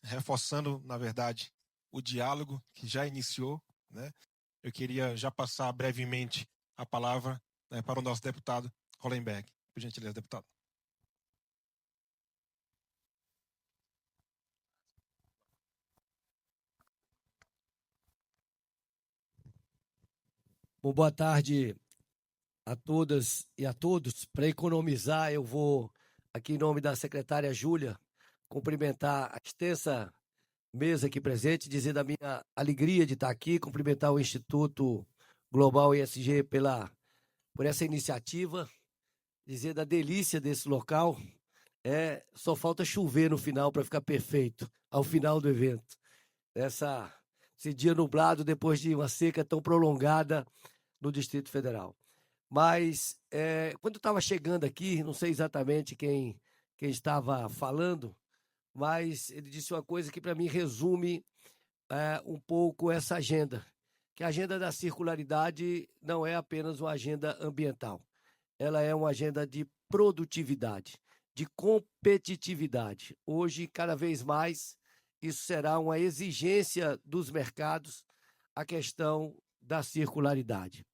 reforçando, na verdade, o diálogo que já iniciou, né? Eu queria já passar brevemente a palavra, né, para o nosso deputado Hollenberg. Por gentileza, deputado. Bom, boa tarde a todas e a todos. Para economizar, eu vou, aqui em nome da secretária Júlia, cumprimentar a extensa mesa aqui presente, dizer da minha alegria de estar aqui, cumprimentar o Instituto Global ESG por essa iniciativa, dizer da delícia desse local. Só falta chover no final para ficar perfeito, ao final do evento. Esse dia nublado depois de uma seca tão prolongada no Distrito Federal. Mas quando eu estava chegando aqui, não sei exatamente quem estava falando, mas ele disse uma coisa que para mim resume um pouco essa agenda, que a agenda da circularidade não é apenas uma agenda ambiental, ela é uma agenda de produtividade, de competitividade. Hoje, cada vez mais, isso será uma exigência dos mercados, a questão da circularidade.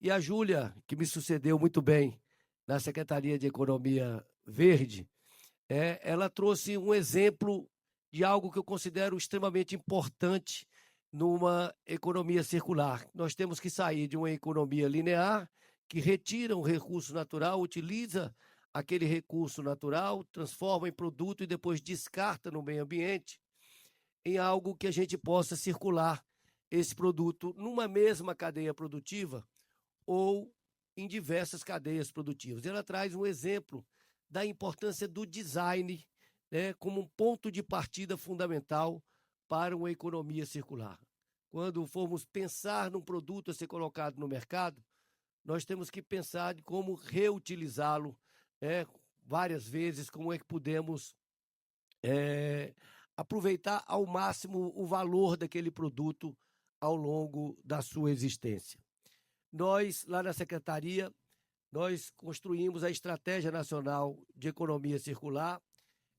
E a Júlia, que me sucedeu muito bem na Secretaria de Economia Verde, ela trouxe um exemplo de algo que eu considero extremamente importante numa economia circular. Nós temos que sair de uma economia linear, que retira um recurso natural, utiliza aquele recurso natural, transforma em produto e depois descarta no meio ambiente, em algo que a gente possa circular esse produto numa mesma cadeia produtiva ou em diversas cadeias produtivas. Ela traz um exemplo da importância do design, né, como um ponto de partida fundamental para uma economia circular. Quando formos pensar num produto a ser colocado no mercado, nós temos que pensar de como reutilizá-lo várias vezes, como é que podemos aproveitar ao máximo o valor daquele produto ao longo da sua existência. Nós, lá na Secretaria, nós construímos a Estratégia Nacional de Economia Circular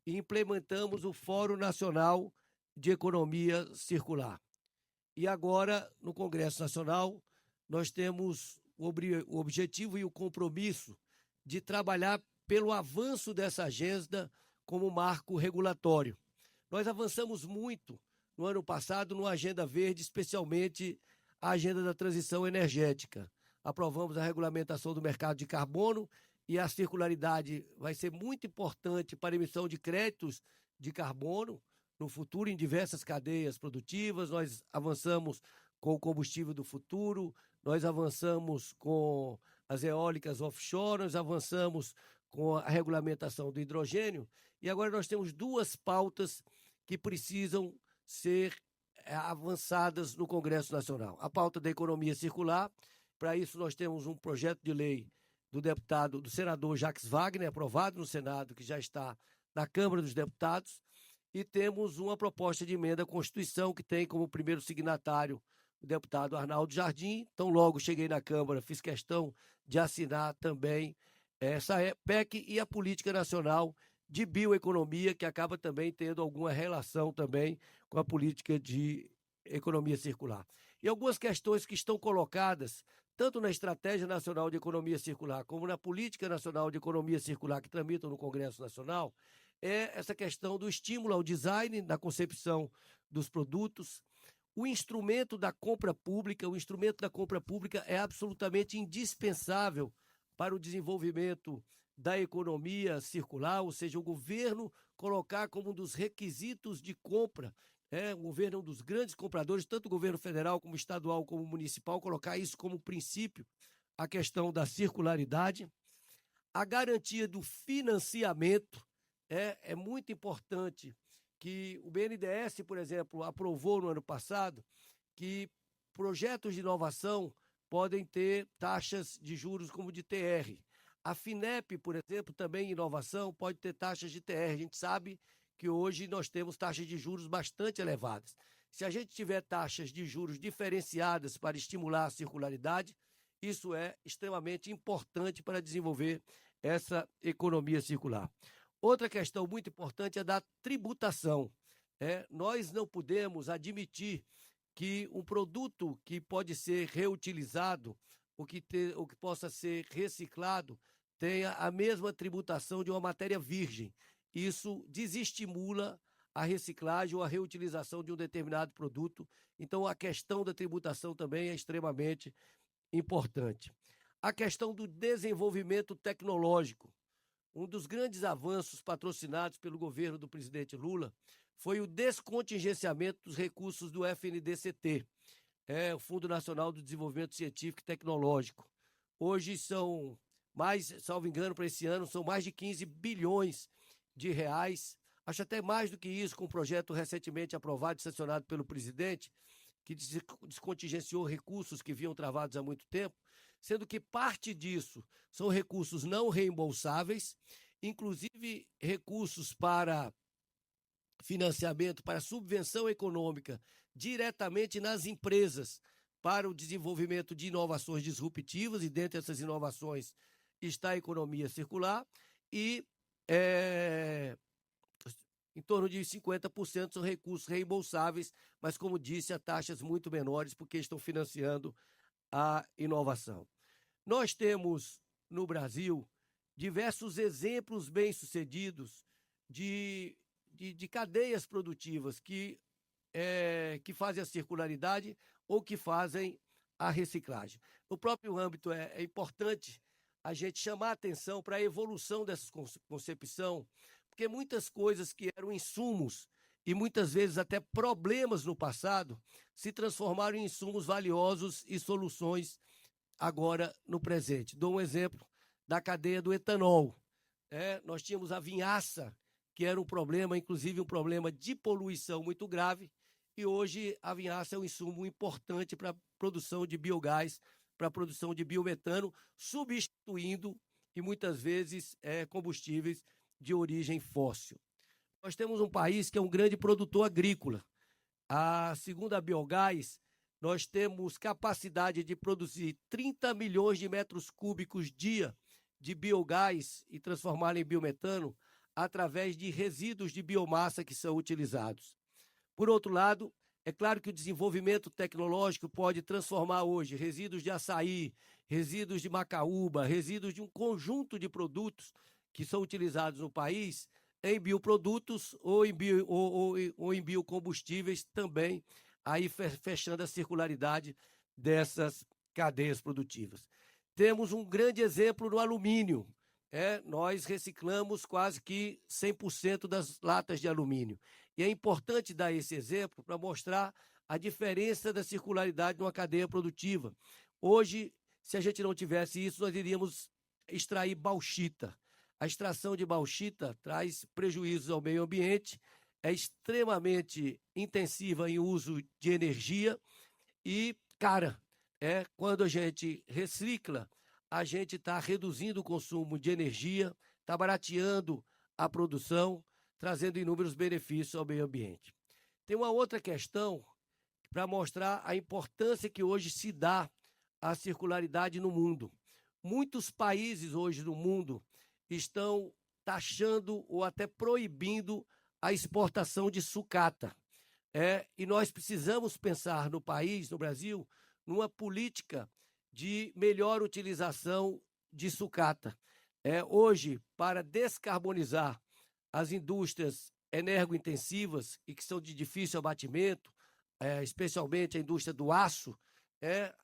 e implementamos o Fórum Nacional de Economia Circular. E agora, no Congresso Nacional, nós temos o objetivo e o compromisso de trabalhar pelo avanço dessa agenda como marco regulatório. Nós avançamos muito no ano passado numa agenda verde, especialmente a agenda da transição energética. Aprovamos a regulamentação do mercado de carbono e a circularidade vai ser muito importante para a emissão de créditos de carbono no futuro em diversas cadeias produtivas. Nós avançamos com o combustível do futuro, nós avançamos com as eólicas offshore, nós avançamos com a regulamentação do hidrogênio e agora nós temos duas pautas que precisam ser avançadas no Congresso Nacional. A pauta da economia circular, para isso nós temos um projeto de lei do senador Jacques Wagner, aprovado no Senado, que já está na Câmara dos Deputados, e temos uma proposta de emenda à Constituição, que tem como primeiro signatário o deputado Arnaldo Jardim. Então, logo cheguei na Câmara, fiz questão de assinar também essa PEC e a Política Nacional de Bioeconomia, que acaba também tendo alguma relação também com a política de economia circular. E algumas questões que estão colocadas, tanto na Estratégia Nacional de Economia Circular, como na Política Nacional de Economia Circular, que tramitam no Congresso Nacional, é essa questão do estímulo ao design, na concepção dos produtos. O instrumento da compra pública é absolutamente indispensável para o desenvolvimento da economia circular, ou seja, o governo colocar como um dos requisitos de compra, o governo é um dos grandes compradores, tanto o governo federal como estadual como municipal, colocar isso como princípio, a questão da circularidade. A garantia do financiamento é muito importante, que o BNDES, por exemplo, aprovou no ano passado que projetos de inovação podem ter taxas de juros como de TR. A FINEP, por exemplo, também em inovação, pode ter taxas de TR. A gente sabe que hoje nós temos taxas de juros bastante elevadas. Se a gente tiver taxas de juros diferenciadas para estimular a circularidade, isso é extremamente importante para desenvolver essa economia circular. Outra questão muito importante é da tributação. Nós não podemos admitir que um produto que pode ser reutilizado, ou que possa ser reciclado, tenha a mesma tributação de uma matéria virgem. Isso desestimula a reciclagem ou a reutilização de um determinado produto. Então, a questão da tributação também é extremamente importante. A questão do desenvolvimento tecnológico. Um dos grandes avanços patrocinados pelo governo do presidente Lula foi o descontingenciamento dos recursos do FNDCT, o Fundo Nacional do Desenvolvimento Científico e Tecnológico. Hoje são mais, salvo engano, para esse ano, são mais de 15 bilhões de reais, acho até mais do que isso, com um projeto recentemente aprovado e sancionado pelo presidente, que descontingenciou recursos que vinham travados há muito tempo, sendo que parte disso são recursos não reembolsáveis, inclusive recursos para financiamento, para subvenção econômica diretamente nas empresas para o desenvolvimento de inovações disruptivas, e dentre essas inovações está a economia circular, e em torno de 50% são recursos reembolsáveis, mas, como disse, a taxas muito menores, porque estão financiando a inovação. Nós temos, no Brasil, diversos exemplos bem-sucedidos de cadeias produtivas que fazem a circularidade ou que fazem a reciclagem. No próprio âmbito, é importante a gente chamar a atenção para a evolução dessa concepção, porque muitas coisas que eram insumos e muitas vezes até problemas no passado se transformaram em insumos valiosos e soluções agora no presente. Dou um exemplo da cadeia do etanol. Nós tínhamos a vinhaça, que era um problema, inclusive um problema de poluição muito grave, e hoje a vinhaça é um insumo importante para a produção de biogás, para a produção de biometano, substituindo, e muitas vezes, combustíveis de origem fóssil. Nós temos um país que é um grande produtor agrícola. Segundo a Biogás, nós temos capacidade de produzir 30 milhões de metros cúbicos dia de biogás e transformá-lo em biometano através de resíduos de biomassa que são utilizados. Por outro lado, é claro que o desenvolvimento tecnológico pode transformar hoje resíduos de açaí, resíduos de macaúba, resíduos de um conjunto de produtos que são utilizados no país em bioprodutos ou em biocombustíveis também, aí fechando a circularidade dessas cadeias produtivas. Temos um grande exemplo no alumínio. Nós reciclamos quase que 100% das latas de alumínio. E é importante dar esse exemplo para mostrar a diferença da circularidade numa cadeia produtiva. Hoje, se a gente não tivesse isso, nós iríamos extrair bauxita. A extração de bauxita traz prejuízos ao meio ambiente, é extremamente intensiva em uso de energia e cara. Quando a gente recicla, a gente está reduzindo o consumo de energia, está barateando a produção, trazendo inúmeros benefícios ao meio ambiente. Tem uma outra questão para mostrar a importância que hoje se dá à circularidade no mundo. Muitos países hoje no mundo estão taxando ou até proibindo a exportação de sucata. E nós precisamos pensar no país, no Brasil, numa política de melhor utilização de sucata. Hoje, para descarbonizar as indústrias energointensivas e que são de difícil abatimento, especialmente a indústria do aço,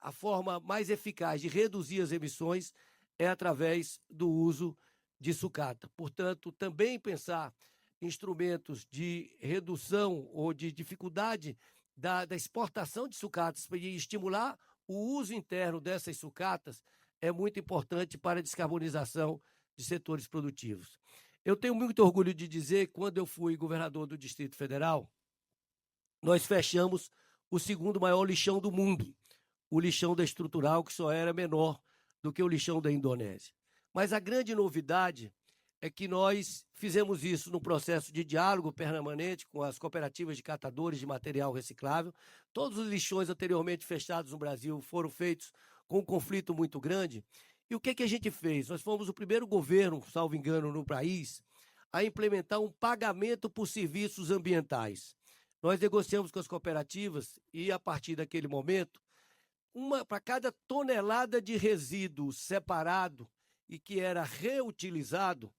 a forma mais eficaz de reduzir as emissões é através do uso de sucata. Portanto, também pensar em instrumentos de redução ou de dificuldade da exportação de sucatas para estimular o uso interno dessas sucatas é muito importante para a descarbonização de setores produtivos. Eu tenho muito orgulho de dizer que, quando eu fui governador do Distrito Federal, nós fechamos o segundo maior lixão do mundo, o lixão da Estrutural, que só era menor do que o lixão da Indonésia. Mas a grande novidade é que nós fizemos isso num processo de diálogo permanente com as cooperativas de catadores de material reciclável. Todos os lixões anteriormente fechados no Brasil foram feitos com um conflito muito grande. E o que a gente fez? Nós fomos o primeiro governo, salvo engano, no país, a implementar um pagamento por serviços ambientais. nós negociamos com as cooperativas e, a partir daquele momento, para cada tonelada de resíduo separado e que era reutilizado,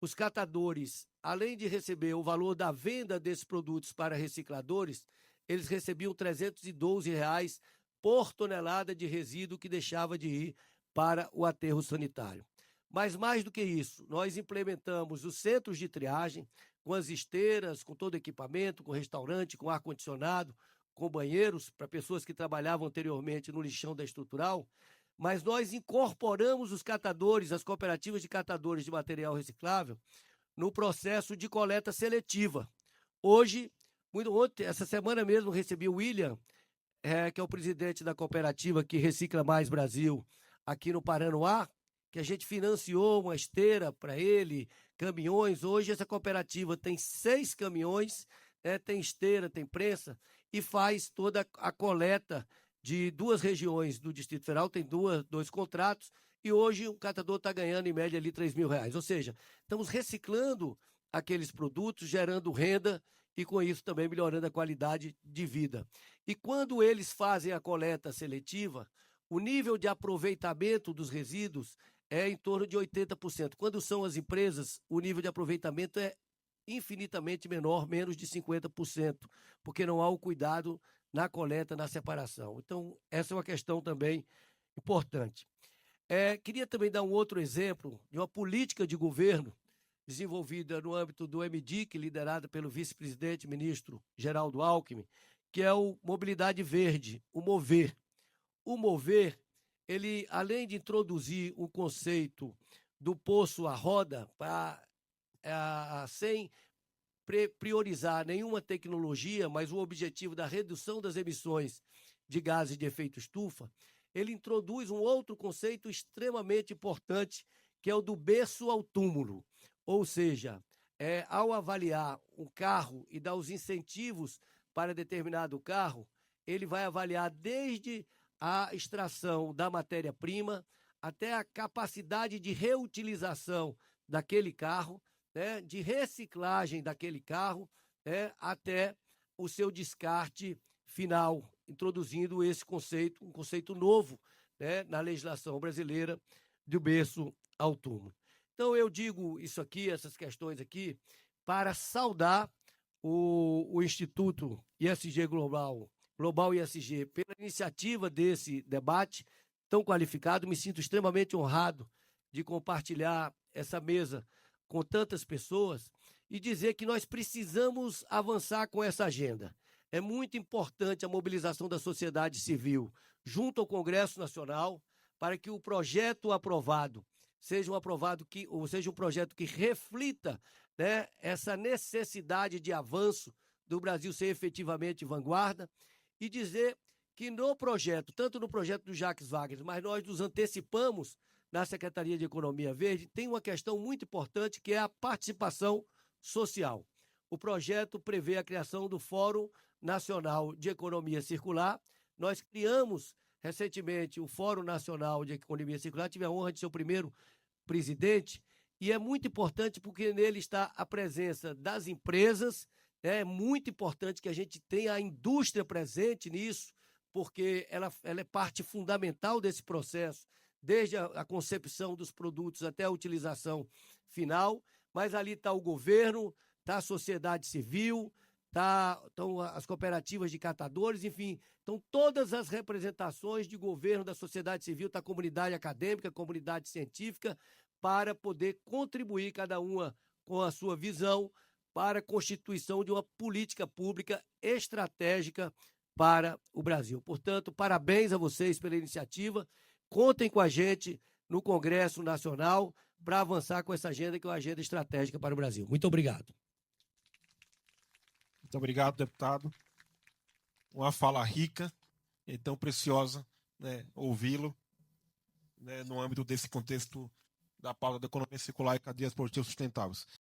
os catadores, além de receber o valor da venda desses produtos para recicladores, eles recebiam R$ 312 por tonelada de resíduo que deixava de ir para o aterro sanitário. Mas mais do que isso, nós implementamos os centros de triagem, com as esteiras, com todo o equipamento, com restaurante, com ar-condicionado, com banheiros para pessoas que trabalhavam anteriormente no lixão da estrutural, mas nós incorporamos os catadores, as cooperativas de catadores de material reciclável, no processo de coleta seletiva. Hoje, ontem, essa semana mesmo, recebi o William, que é o presidente da cooperativa que Recicla Mais Brasil, aqui no Paranoá, que a gente financiou uma esteira para ele, caminhões. Hoje essa cooperativa tem 6 caminhões, tem esteira, tem prensa, e faz toda a coleta de 2 regiões do Distrito Federal, tem 2 contratos, e hoje o catador está ganhando em média ali R$3.000. Ou seja, estamos reciclando aqueles produtos, gerando renda e com isso também melhorando a qualidade de vida. E quando eles fazem a coleta seletiva, o nível de aproveitamento dos resíduos é em torno de 80%. Quando são as empresas, o nível de aproveitamento é infinitamente menor, menos de 50%, porque não há o cuidado na coleta, na separação. Então, essa é uma questão também importante. Queria também dar um outro exemplo de uma política de governo desenvolvida no âmbito do MDIC, liderada pelo vice-presidente ministro Geraldo Alckmin, que é o Mobilidade Verde, o MOVER. O MOVER, ele, além de introduzir o conceito do poço à roda, sem priorizar nenhuma tecnologia, mas o objetivo da redução das emissões de gases de efeito estufa, ele introduz um outro conceito extremamente importante, que é o do berço ao túmulo. Ou seja, ao avaliar um carro e dar os incentivos para determinado carro, ele vai avaliar desde a extração da matéria-prima até a capacidade de reutilização daquele carro, de reciclagem daquele carro, até o seu descarte final, introduzindo esse conceito, um conceito novo, na legislação brasileira, do berço ao túmulo. Então, eu digo isso aqui, essas questões aqui, para saudar o Instituto ISG Global ISG, pela iniciativa desse debate tão qualificado. Me sinto extremamente honrado de compartilhar essa mesa com tantas pessoas e dizer que nós precisamos avançar com essa agenda. É muito importante a mobilização da sociedade civil junto ao Congresso Nacional para que o projeto aprovado seja um projeto que reflita, essa necessidade de avanço do Brasil ser efetivamente vanguarda, e dizer que no projeto, tanto no projeto do Jacques Wagner, mas nós nos antecipamos na Secretaria de Economia Verde, tem uma questão muito importante, que é a participação social. O projeto prevê a criação do Fórum Nacional de Economia Circular. Nós criamos recentemente o Fórum Nacional de Economia Circular, tive a honra de ser o primeiro presidente, e é muito importante porque nele está a presença das empresas. É muito importante que a gente tenha a indústria presente nisso, porque ela é parte fundamental desse processo, desde a concepção dos produtos até a utilização final. Mas ali está o governo, está a sociedade civil, estão as cooperativas de catadores, enfim, estão todas as representações de governo, da sociedade civil, da comunidade acadêmica, comunidade científica, para poder contribuir, cada uma com a sua visão, para a constituição de uma política pública estratégica para o Brasil. Portanto, parabéns a vocês pela iniciativa. Contem com a gente no Congresso Nacional para avançar com essa agenda, que é uma agenda estratégica para o Brasil. Muito obrigado. Muito obrigado, deputado. Uma fala rica e tão preciosa, ouvi-lo, no âmbito desse contexto da pauta da economia circular e cadeias produtivas sustentáveis.